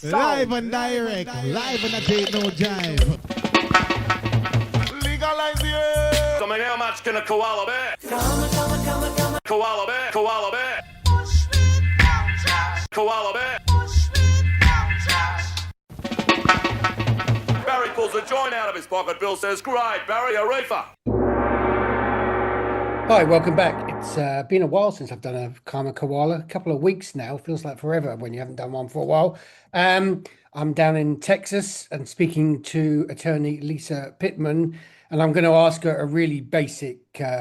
Live and direct, live and a date no jive. Legalize it. I mean, how much can a koala bear? Koala bear, koala bear. Koala bear. Barry pulls a joint out of his pocket. Bill says, great, Barry, a reefer. Hi, welcome back. It's been a while since I've done a Karma Koala, a couple of weeks now. Feels like forever when you haven't done one for a while. I'm down in Texas and speaking to attorney Lisa Pittman, and I'm going to ask her a really basic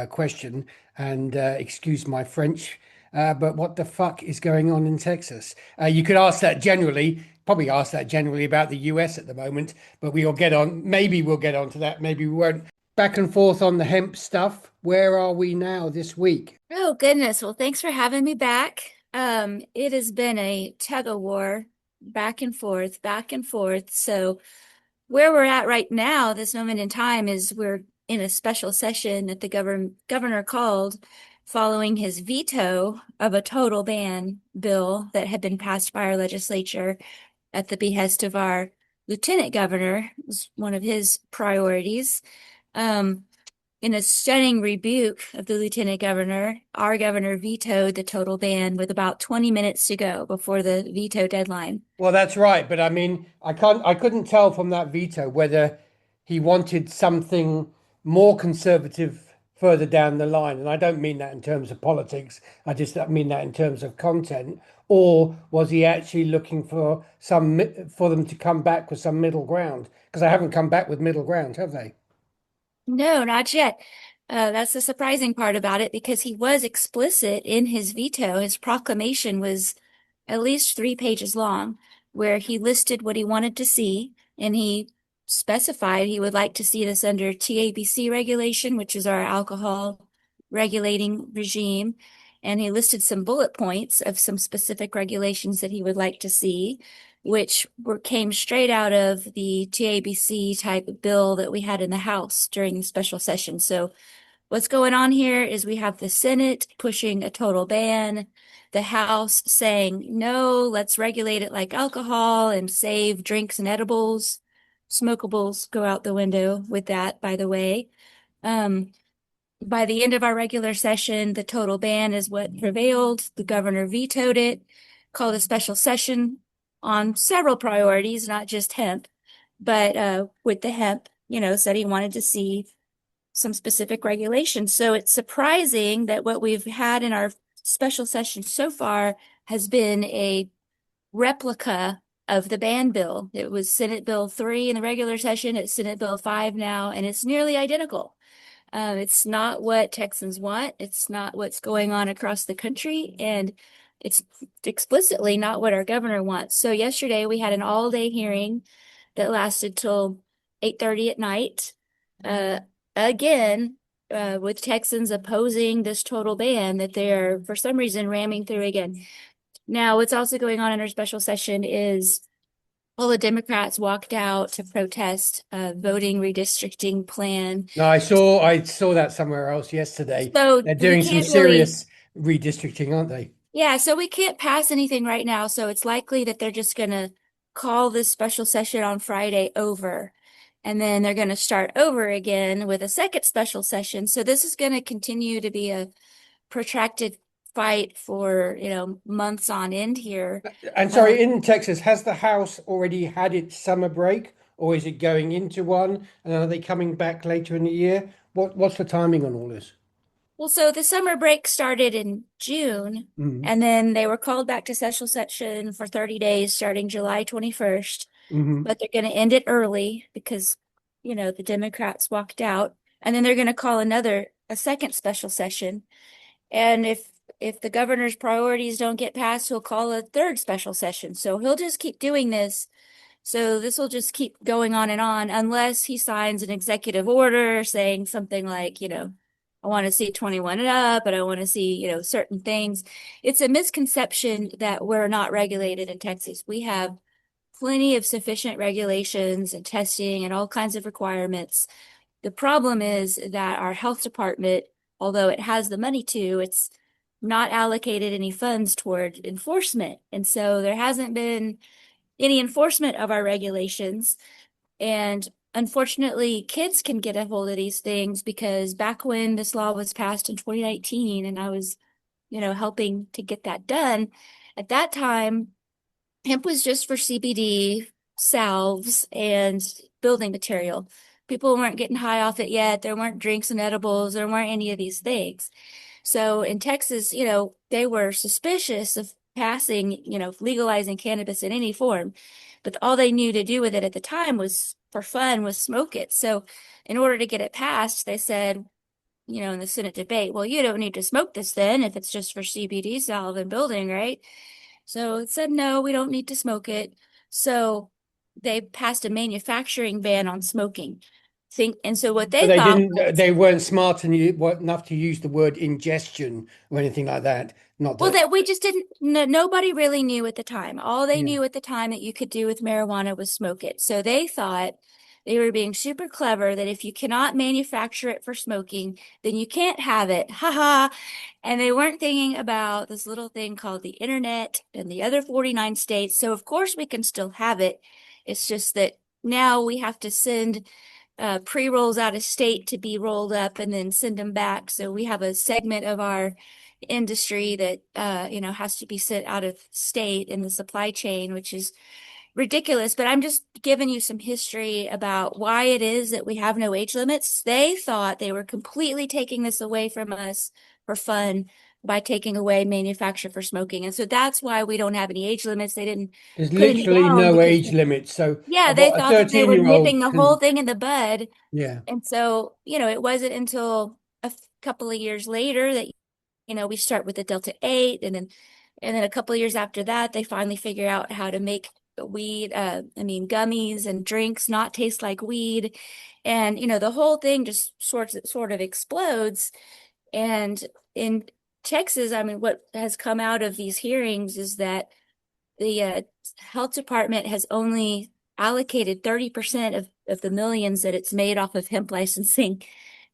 question, and excuse my French, but what the fuck is going on in Texas? You could ask that generally, probably ask that generally about the US at the moment, but we'll get on, maybe we'll get on to that, maybe we won't. Back and forth on the hemp stuff. Where are we now this week? Oh, goodness. Well, thanks for having me back. It has been a tug of war, back and forth, back and forth. So where we're at right now, this moment in time, is we're in a special session that the governor called following his veto of a total ban bill that had been passed by our legislature at the behest of our lieutenant governor. It was one of his priorities. In a stunning rebuke of the lieutenant governor, our governor vetoed the total ban with about 20 minutes to go before the veto deadline. Well, that's right, but I mean, I couldn't tell from that veto whether he wanted something more conservative further down the line, and I don't mean that in terms of politics. I mean that in terms of content. Or was he actually looking for them to come back with some middle ground? Because they haven't come back with middle ground, have they? No, not yet. That's the surprising part about it, because he was explicit in his veto. His proclamation was at least 3 pages long, where he listed what he wanted to see, and he specified he would like to see this under TABC regulation, which is our alcohol regulating regime. And he listed some bullet points of some specific regulations that he would like to see, which came straight out of the TABC type bill that we had in the House during the special session. So what's going on here is we have the Senate pushing a total ban, the House saying, no, let's regulate it like alcohol and save drinks and edibles. Smokables go out the window with that, by the way. By the end of our regular session, the total ban is what prevailed. The governor vetoed it, called a special session on several priorities, not just hemp, but with the hemp, said he wanted to see some specific regulations. So it's surprising that what we've had in our special session so far has been a replica of the ban bill. It was Senate Bill 3 in the regular session, it's Senate Bill 5 now, and it's nearly identical. It's not what Texans want. It's not what's going on across the country, and it's explicitly not what our governor wants. So yesterday we had an all-day hearing that lasted till 8:30 at night. Again, with Texans opposing this total ban that they're, for some reason, ramming through again. Now, what's also going on in our special session is all the Democrats walked out to protest a voting redistricting plan. No, I saw that somewhere else yesterday. So they're doing some serious redistricting, aren't they? Yeah, so we can't pass anything right now. So it's likely that they're just going to call this special session on Friday over. And then they're going to start over again with a second special session. So this is going to continue to be a protracted fight for, months on end here. And sorry, in Texas, has the House already had its summer break, or is it going into one? And are they coming back later in the year? What's the timing on all this? Well, so the summer break started in June, and then they were called back to special session for 30 days starting July 21st. But they're going to end it early because, the Democrats walked out, and then they're going to call a second special session. And if the governor's priorities don't get passed, he'll call a third special session. So he'll just keep doing this. So this will just keep going on and on unless he signs an executive order saying something like, I want to see 21 and up, and I want to see, certain things. It's a misconception that we're not regulated in Texas. We have plenty of sufficient regulations and testing and all kinds of requirements. The problem is that our health department, although it has the money to, it's not allocated any funds toward enforcement. And so there hasn't been any enforcement of our regulations. And unfortunately, kids can get a hold of these things because back when this law was passed in 2019, and I was, helping to get that done, at that time, hemp was just for CBD, salves, and building material. People weren't getting high off it yet. There weren't drinks and edibles. There weren't any of these things. So in Texas, they were suspicious of passing, legalizing cannabis in any form. But all they knew to do with it at the time was for fun, was smoke it. So in order to get it passed, they said, in the Senate debate, well, you don't need to smoke this then if it's just for CBD salve and building, right? So it said, no, we don't need to smoke it. So they passed a manufacturing ban on smoking. And so what But they thought was, they weren't smart enough to use the word ingestion or anything like that. Not well, that. that we just didn't, nobody really knew at the time. All they Yeah. knew at the time that you could do with marijuana was smoke it. So they thought they were being super clever that if you cannot manufacture it for smoking, then you can't have it. Ha ha. And they weren't thinking about this little thing called the internet and the other 49 states. So of course we can still have it. It's just that now we have to send pre-rolls out of state to be rolled up and then send them back. So we have a segment of our industry that has to be sent out of state in the supply chain, which is ridiculous. But I'm just giving you some history about why it is that we have no age limits. They thought they were completely taking this away from us for fun by taking away manufacture for smoking. And so that's why we don't have any age limits. They didn't There's put any literally down no because age limit. So yeah, they a thought that they 13 were year nipping old the whole can, thing in the bud. yeah. And so, it wasn't until couple of years later that, we start with the Delta 8 and then a couple of years after that, they finally figure out how to make weed, gummies and drinks not taste like weed. And, the whole thing just sort of explodes. And in Texas, what has come out of these hearings is that the health department has only allocated 30% of the millions that it's made off of hemp licensing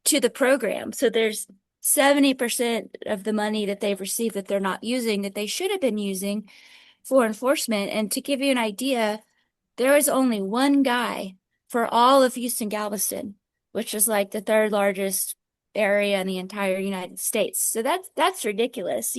to the program. So there's 70% of the money that they've received that they're not using that they should have been using for enforcement. And to give you an idea, there is only one guy for all of Houston Galveston, which is like the third largest area in the entire United States. So that's ridiculous,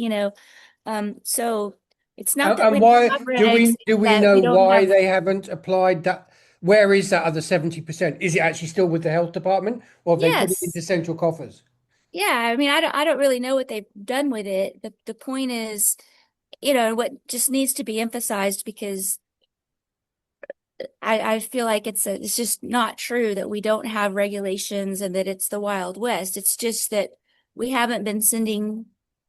So it's not that we And don't why have regs, do it's we that know we don't why have. they haven't applied that? Where is that other 70%? Is it actually still with the health department, or have they put it Yes. into central coffers? Yeah, I don't really know what they've done with it. The point is, what just needs to be emphasized because I feel like it's just not true that we don't have regulations and that it's the Wild West. It's just that we haven't been sending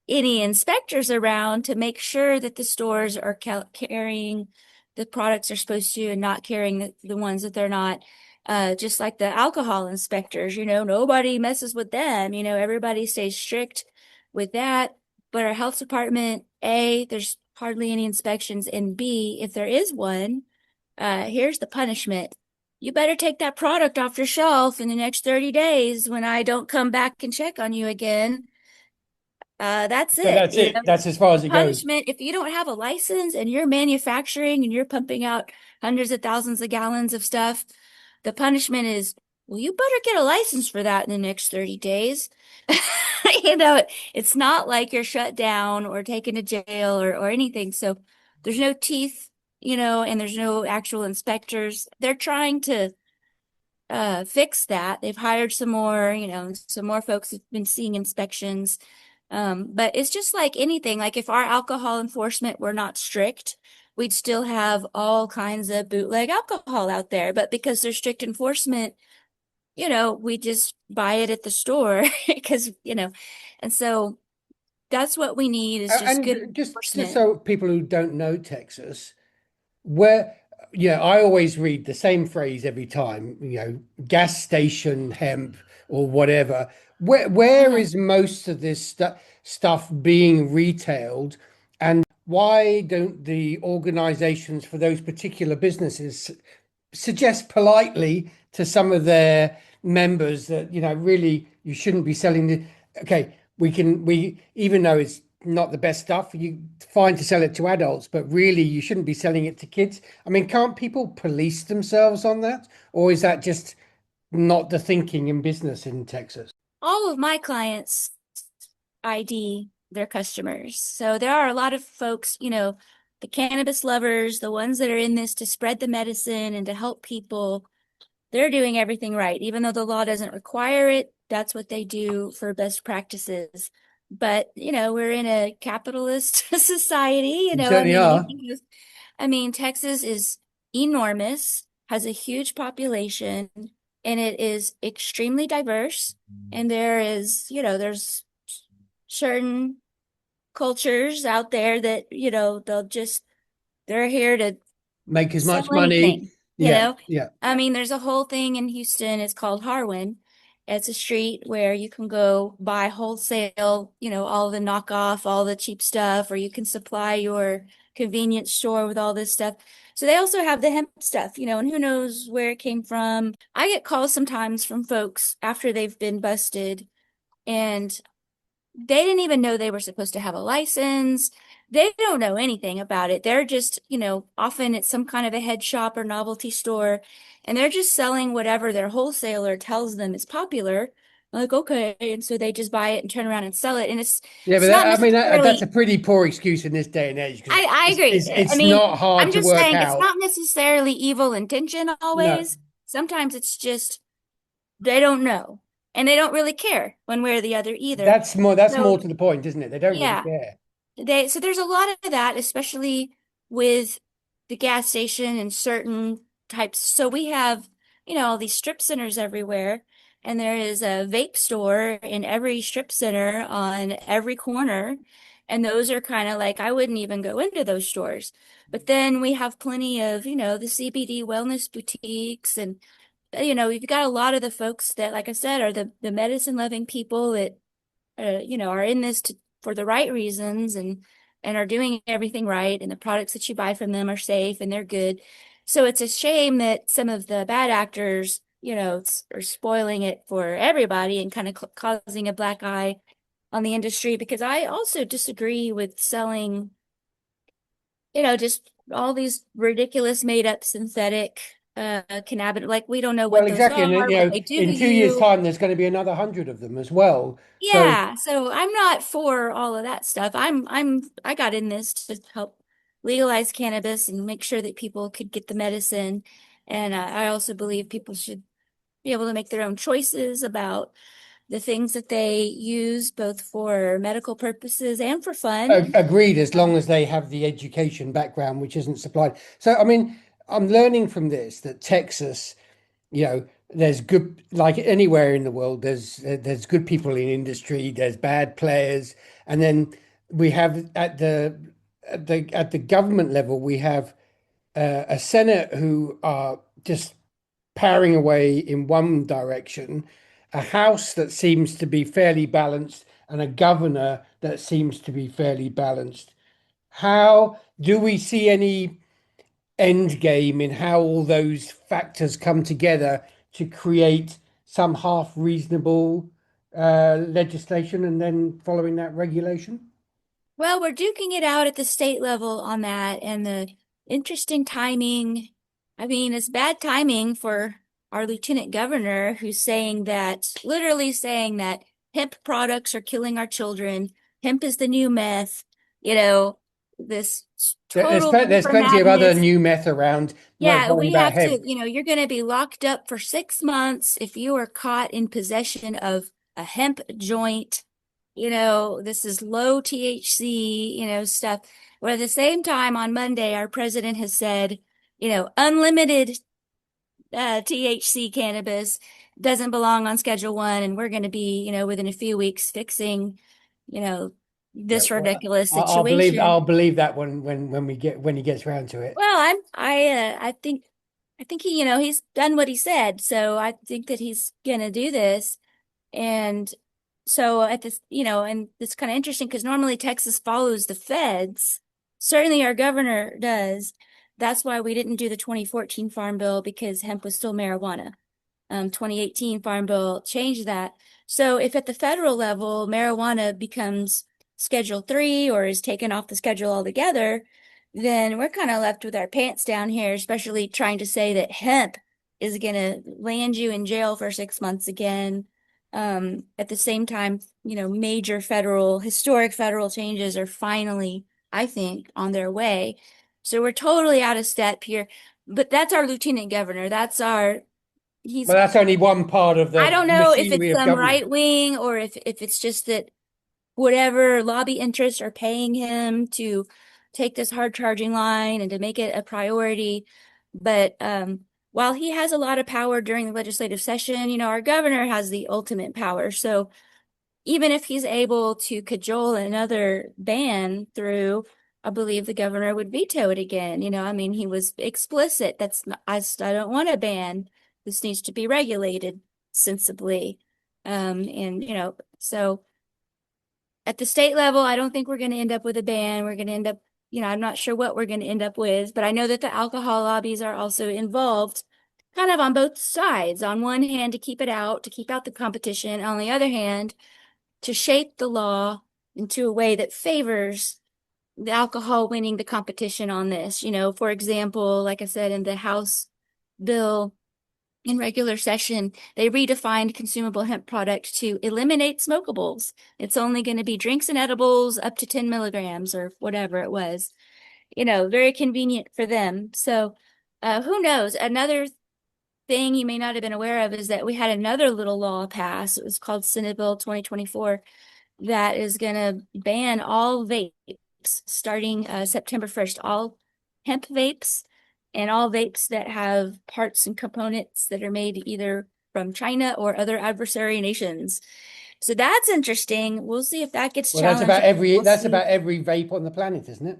any inspectors around to make sure that the stores are carrying the products they're supposed to and not carrying the ones that they're not. Just like the alcohol inspectors, nobody messes with them. Everybody stays strict with that. But our health department, A, there's hardly any inspections, and B, if there is one, here's the punishment. You better take that product off your shelf in the next 30 days when I don't come back and check on you again. That's So it. that's it. That's as far as it goes. Punishment, if you don't have a license and you're manufacturing and you're pumping out hundreds of thousands of gallons of stuff, the punishment is, well, you better get a license for that in the next 30 days. It's not like you're shut down or taken to jail or anything. So there's no teeth, and there's no actual inspectors. They're trying to fix that. They've hired some more folks have been seeing inspections. But it's just like anything. Like if our alcohol enforcement were not strict, we'd still have all kinds of bootleg alcohol out there. But because there's strict enforcement, we just buy it at the store because, and so that's what we need is just good And just enforcement. so people who don't know Texas, where, yeah, I always read the same phrase every time, gas station hemp or whatever. Where Uh-huh. is most of this stuff being retailed, and why don't the organizations for those particular businesses suggest politely to some of their members that, really you shouldn't be selling the, okay, we even though it's not the best stuff. You fine to sell it to adults, but really you shouldn't be selling it to kids. I mean, can't people police themselves on that? Or is that just not the thinking in business in Texas? All of my clients ID their customers. So there are a lot of folks, the cannabis lovers, the ones that are in this to spread the medicine and to help people. They're doing everything right. Even though the law doesn't require it, that's what they do for best practices. But, we're in a capitalist society, You certainly are. I mean, Texas is enormous, has a huge population, and it is extremely diverse. And there is, there's certain cultures out there that, they're here to Make as sell much money. anything, Yeah, yeah. I mean, there's a whole thing in Houston. It's called Harwin. It's a street where you can go buy wholesale, all the knockoff, all the cheap stuff, or you can supply your convenience store with all this stuff. So they also have the hemp stuff, and who knows where it came from. I get calls sometimes from folks after they've been busted and they didn't even know they were supposed to have a license. They don't know anything about it. They're just, often it's some kind of a head shop or novelty store, and they're just selling whatever their wholesaler tells them is popular. Like, okay, and so they just buy it and turn around and sell it. And Yeah, it's but not I mean that's a necessarily. pretty poor excuse in this day and age because I agree. I it's mean, not hard I'm to just work saying it's out. not necessarily evil intention No, always. Sometimes it's just they don't know, and they don't really care one way or the other either. that's more So to the point, isn't it? They don't really yeah. care. So there's a lot of that, especially with the gas station and certain types. So we have, all these strip centers everywhere, and there is a vape store in every strip center on every corner. And those are kind of like, I wouldn't even go into those stores. But then we have plenty of, the CBD wellness boutiques. And, you've got a lot of the folks that, like I said, are the medicine loving people that are in this for the right reasons and are doing everything right, and the products that you buy from them are safe and they're good. So it's a shame that some of the bad actors, are spoiling it for everybody and kind of causing a black eye on the industry, because I also disagree with selling, just all these ridiculous made up synthetic cannabis. Like, we don't know Well, what those exactly, are, and what they do to in 2 years' you. time, there's going to be another 100 of them as well. So Yeah, so I'm not for all of that stuff. I got in this to help legalize cannabis and make sure that people could get the medicine. And I also believe people should be able to make their own choices about the things that they use, both for medical purposes and for fun. agreed, as long as they have the education background, which isn't supplied. So, I mean, I'm learning from this that Texas, there's good, like anywhere in the world, there's good people in industry, there's bad players, and then we have at the government level, we have a Senate who are just powering away in one direction, a House that seems to be fairly balanced, and a governor that seems to be fairly balanced. How do we see any end game in how all those factors come together to create some half reasonable legislation and then following that regulation? Well, we're duking it out at the state level on that, and the interesting timing. I mean, it's bad timing for our lieutenant governor, who's literally saying that hemp products are killing our children. Hemp is the new meth, you know, this total There's reefer plenty of other madness. new meth around. I'm not Yeah, worrying we about have to, hemp. you're going to be locked up for 6 months if you are caught in possession of a hemp joint. This is low THC, stuff. But at the same time, on Monday, our president has said, unlimited THC cannabis doesn't belong on Schedule One, and we're going to be, within a few weeks fixing, you know, Yeah, this well, ridiculous I'll situation. believe that when he gets around to it. Well, I think he, he's done what he said, so I think that he's gonna do this. And so at this, and it's kind of interesting because normally Texas follows the feds. Certainly our governor does. That's why we didn't do the 2014 Farm Bill, because hemp was still marijuana. 2018 Farm Bill changed that. So if at the federal level marijuana becomes Schedule 3 or is taken off the schedule altogether, then we're kind of left with our pants down here, especially trying to say that hemp is going to land you in jail for 6 months again. At the same time, major historic federal changes are finally, I think, on their way. So we're totally out of step here. But that's our lieutenant governor. He's, Well, that's only one part of I the don't know if it's machinery of some government. right wing or if it's just that whatever lobby interests are paying him to take this hard charging line and to make it a priority. But while he has a lot of power during the legislative session, our governor has the ultimate power. So even if he's able to cajole another ban through, I believe the governor would veto it again. I mean, he was explicit. That's not, I don't want a ban. This needs to be regulated sensibly. And so at the state level, I don't think we're going to end up with a ban. We're going to end up, I'm not sure what we're going to end up with, but I know that the alcohol lobbies are also involved kind of on both sides. On one hand, to keep out the competition. On the other hand, to shape the law into a way that favors the alcohol winning the competition on this. For example, like I said, in the House bill in regular session, they redefined consumable hemp product to eliminate smokables. It's only going to be drinks and edibles up to 10 milligrams or whatever it was. Very convenient for them. So who knows? Another thing you may not have been aware of is that we had another little law pass. It was called Senate Bill 2024 that is going to ban all vapes starting September 1st, all hemp vapes and all vapes that have parts and components that are made either from China or other adversary nations. So that's interesting. We'll see if that gets Well, that's challenged. about every We'll that's see. about every vape on the planet, isn't it?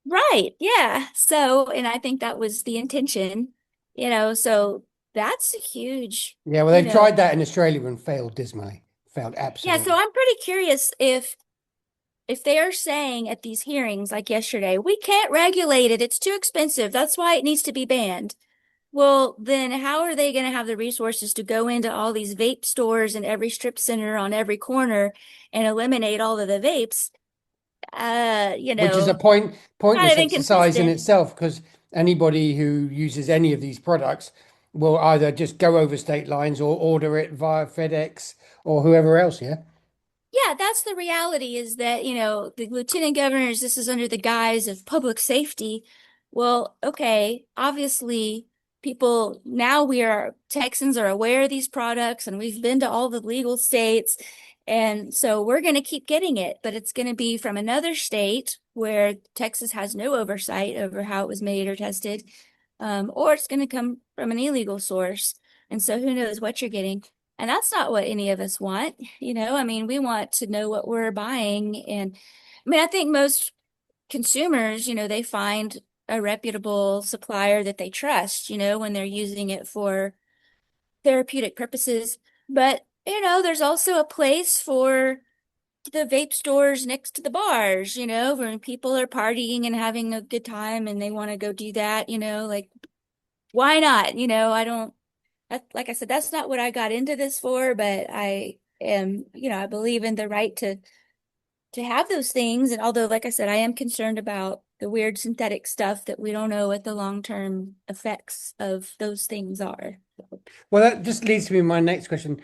Right. Yeah. So, and I think that was the intention, so that's a huge, Yeah, well, you they've know, tried that in Australia and failed dismally. Failed yeah. So absolutely. I'm pretty curious if they are saying at these hearings like yesterday, we can't regulate it, it's too expensive, that's why it needs to be banned. Well, then how are they going to have the resources to go into all these vape stores and every strip center on every corner and eliminate all of the vapes? Which is a Kind pointless of exercise in inconsistent. itself, because anybody who uses any of these products will either just go over state lines or order it via FedEx or whoever else. Yeah. Yeah, that's the reality is that, the lieutenant governors, this is under the guise of public safety. Well, okay, obviously Texans are aware of these products and we've been to all the legal states. And so we're going to keep getting it, but it's going to be from another state where Texas has no oversight over how it was made or tested, or it's going to come from an illegal source. And so who knows what you're getting. And that's not what any of us want. I mean, we want to know what we're buying. And I mean, I think most consumers, they find a reputable supplier that they trust, when they're using it for therapeutic purposes. But, there's also a place for the vape stores next to the bars, when people are partying and having a good time and they want to go do that, like, why not? I don't. Like I said, that's not what I got into this for, but I am, I believe in the right to have those things. And although, like I said, I am concerned about the weird synthetic stuff that we don't know what the long-term effects of those things are. Well, that just leads to me my next question.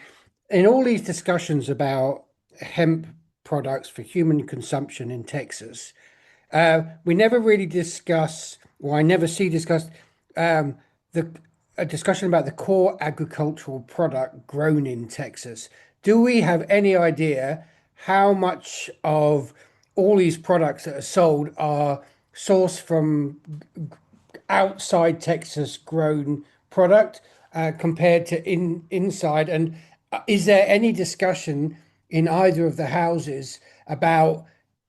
In all these discussions about hemp products for human consumption in Texas, we never really discuss, or I never see discussed, the a discussion about the core agricultural product grown in Texas. Do we have any idea how much of all these products that are sold are sourced from outside Texas grown product compared to inside? And is there any discussion in either of the houses about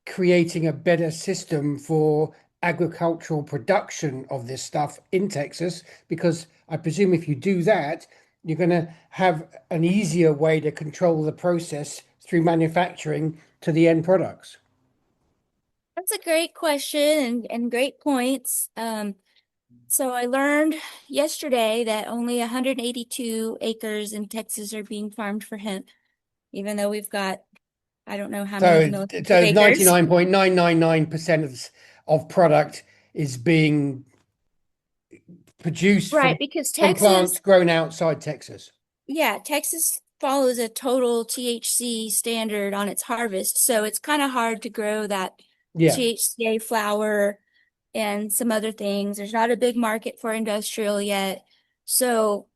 creating a better system for agricultural production of this stuff in Texas? Because I presume if you do that, you're going to have an easier way to control the process through manufacturing to the end products. That's a great question and great points. So I learned yesterday that only 182 acres in Texas are being farmed for hemp, even though we've got I don't know how many So, millions of so acres. 99.999% of product is being produced Right, because from plants Texas, grown outside Texas. yeah, Texas follows a total THC standard on its harvest. So it's kind of hard to grow that Yeah. THCA flower and some other things. There's not a big market for industrial yet. So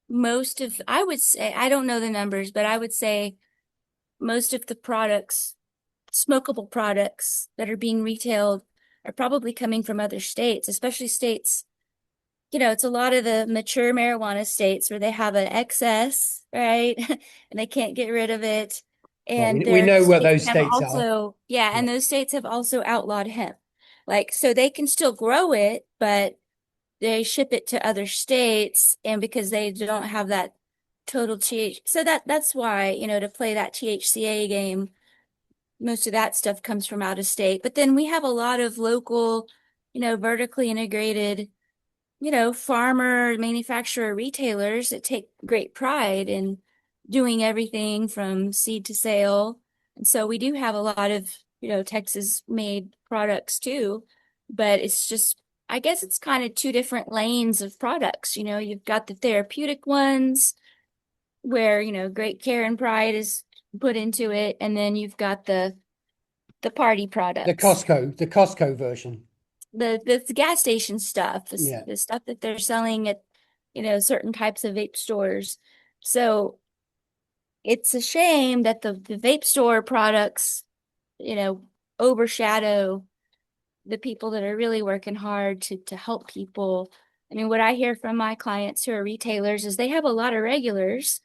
I would say, I don't know the numbers, but I would say most of the products, smokable products that are being retailed are probably coming from other states, especially states, it's a lot of the mature marijuana states where they have an excess, right? And they can't get rid of it. Well, And we their know what states those have states are. also, yeah, Yeah. and those states have also outlawed hemp. Like, so they can still grow it, but they ship it to other states, and because they don't have that total so that's why, to play that THCA game, most of that stuff comes from out of state. But then we have a lot of local, vertically integrated, farmer, manufacturer, retailers that take great pride in doing everything from seed to sale. And so we do have a lot of, Texas made products too, but it's just, I guess it's kind of two different lanes of products. You've got the therapeutic ones where, great care and pride is put into it. And then you've got the party products, The Costco version. the gas station stuff, Yeah. the stuff that they're selling at, certain types of vape stores. So it's a shame that the vape store products, you know, overshadow the people that are really working hard to help people. I mean, what I hear from my clients who are retailers is they have a lot of regulars,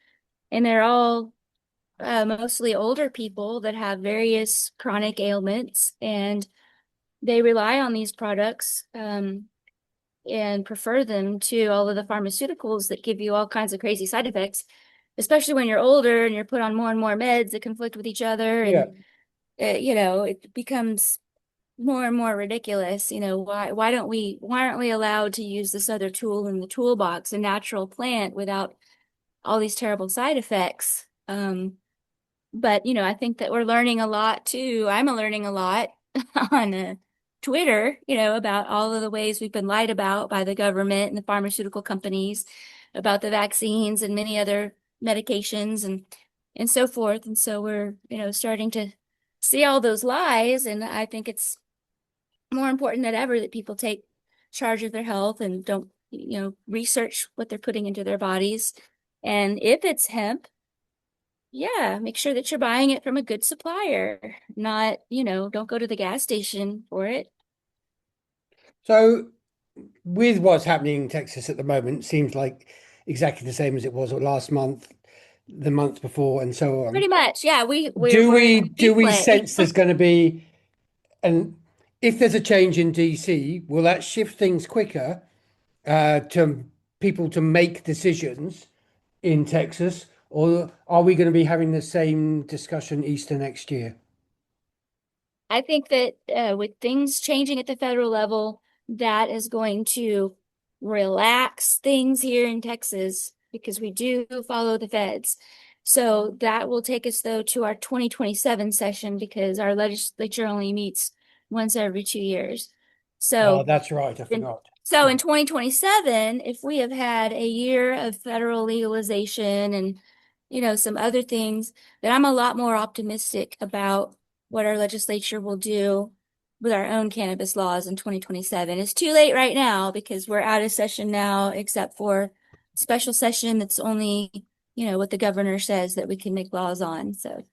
and they're all mostly older people that have various chronic ailments, and they rely on these products and prefer them to all of the pharmaceuticals that give you all kinds of crazy side effects, especially when you're older and you're put on more and more meds that conflict with each other. Yeah. And, it becomes more and more ridiculous. Why aren't we allowed to use this other tool in the toolbox, a natural plant, without all these terrible side effects? But I think that we're learning a lot too. I'm learning a lot on Twitter, about all of the ways we've been lied about by the government and the pharmaceutical companies about the vaccines and many other medications and so forth. And so we're, starting to see all those lies. And I think it's more important than ever that people take charge of their health and don't, research what they're putting into their bodies. And if it's hemp, yeah, make sure that you're buying it from a good supplier, not, don't go to the gas station for it. So, with what's happening in Texas at the moment, seems like exactly the same as it was last month, the month before, and so on. Pretty much. Yeah, Do we're in we a do we replay. sense there's going to be, and if there's a change in DC, will that shift things quicker to people to make decisions in Texas, or are we going to be having the same discussion Easter next year? I think that with things changing at the federal level, that is going to relax things here in Texas because we do follow the feds. So that will take us, though, to our 2027 session because our legislature only meets once every 2 years. Oh, So that's right. I in, forgot. so Yeah. in 2027, if we have had a year of federal legalization and, some other things, then I'm a lot more optimistic about what our legislature will do with our own cannabis laws in 2027. It's too late right now because we're out of session now, except for special session that's only, what the governor says that we can make laws on. So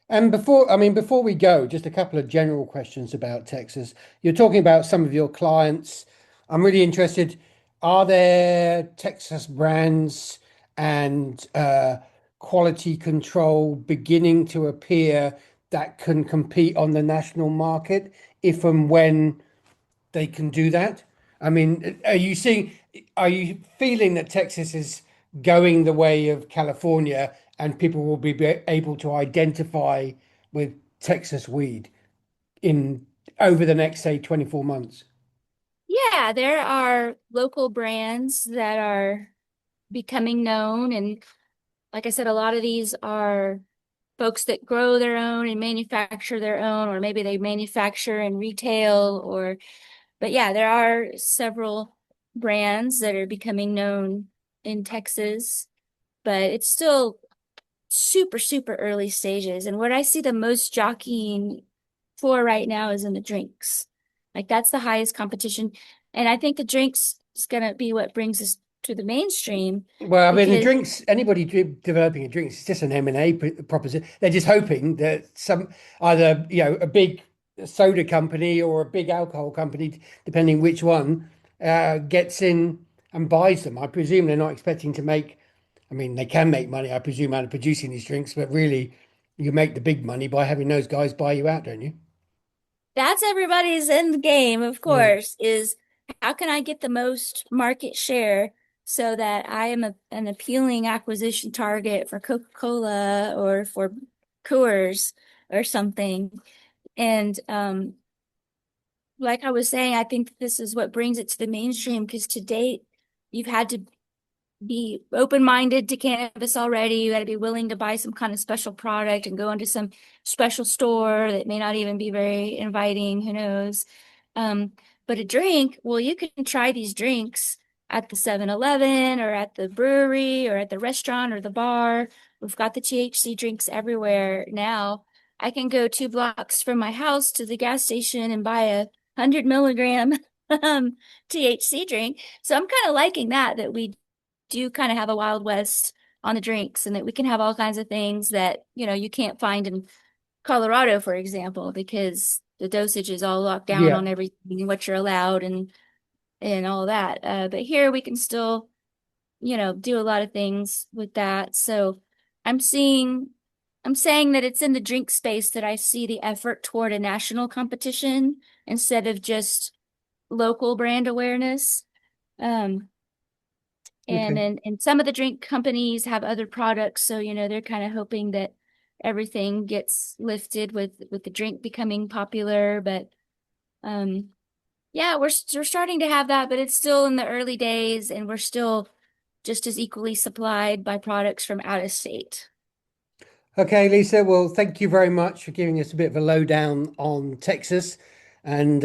And before we go, just a couple of general questions about Texas. You're talking about some of your clients. I'm really interested. Are there Texas brands and quality control beginning to appear that can compete on the national market if and when they can do that? I mean, are you feeling that Texas is going the way of California and people will be able to identify with Texas weed in over the next, say, 24 months? yeah, there are local brands that are becoming known. And like I said, a lot of these are folks that grow their own and manufacture their own, or maybe they manufacture and retail, but yeah, there are several brands that are becoming known in Texas, but it's still super, super early stages. And what I see the most jockeying for right now is in the drinks. Like that's the highest competition. And I think the drinks is going to be what brings us to the mainstream Well, I mean, the because drinks, anybody developing a drink, it's just an M&A proposition. They're just hoping that either, a big soda company or a big alcohol company, depending which one, gets in and buys them. I presume they're not expecting to make, I mean, they can make money, I presume, out of producing these drinks, but really you make the big money by having those guys buy you out, don't you? that's everybody's end game, of Mm. course, is how can I get the most market share so that I am an appealing acquisition target for Coca-Cola or for Coors or something. And like I was saying, I think this is what brings it to the mainstream because to date, you've had to be open-minded to cannabis already. You got to be willing to buy some kind of special product and go into some special store that may not even be very inviting, who knows. Um, but a drink, well, you can try these drinks at the 7-Eleven or at the brewery or at the restaurant or the bar. We've got the THC drinks everywhere now. I can go 2 blocks from my house to the gas station and buy 100 milligram THC drink. So I'm kind of liking that we do kind of have a Wild West on the drinks and that we can have all kinds of things that, you can't find in Colorado, for example, because the dosage is all locked down Yeah. on everything, what you're allowed and all that. But here we can still, do a lot of things with that. So I'm seeing, I'm saying that it's in the drink space that I see the effort toward a national competition instead of just local brand awareness. Um, and Okay. and some of the drink companies have other products, so they're kind of hoping that everything gets lifted with the drink becoming popular. But um, yeah, we're starting to have that, but it's still in the early days, and we're still just as equally supplied by products from out of state. Okay, Lisa. Well, thank you very much for giving us a bit of a lowdown on Texas. And